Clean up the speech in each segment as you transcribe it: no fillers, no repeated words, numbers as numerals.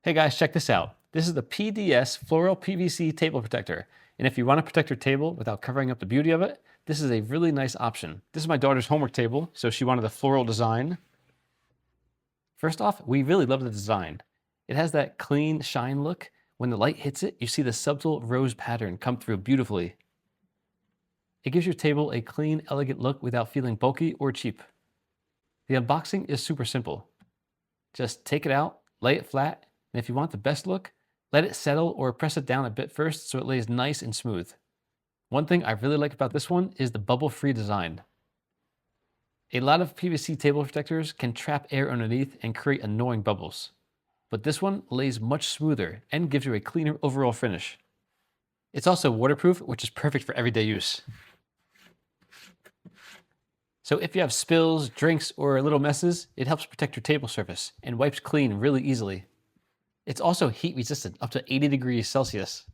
Hey guys, check this out. This is the PDS Floral PVC Table Protector. And if you want to protect your table without covering up the beauty of it, this is a really nice option. This is my daughter's homework table, so she wanted a floral design. First off, we really love the design. It has that clean shine look. When the light hits it, you see the subtle rose pattern come through beautifully. It gives your table a clean, elegant look without feeling bulky or cheap. The unboxing is super simple. Just take it out, lay it flat, and if you want the best look, let it settle or press it down a bit first so it lays nice and smooth. One thing I really like about this one is the bubble-free design. A lot of PVC table protectors can trap air underneath and create annoying bubbles, but this one lays much smoother and gives you a cleaner overall finish. It's also waterproof, which is perfect for everyday use. So if you have spills, drinks, or little messes, it helps protect your table surface and wipes clean really easily. It's also heat resistant up to 80 degrees Celsius.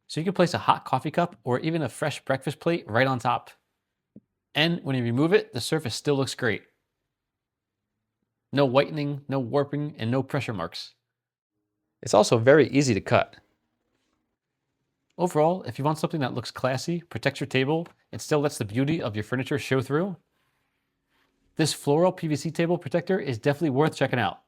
So you can place a hot coffee cup or even a fresh breakfast plate right on top. And when you remove it, the surface still looks great. No whitening, no warping, and no pressure marks. It's also very easy to cut. Overall, if you want something that looks classy, protects your table, and still lets the beauty of your furniture show through, this Floral PVC table protector is definitely worth checking out.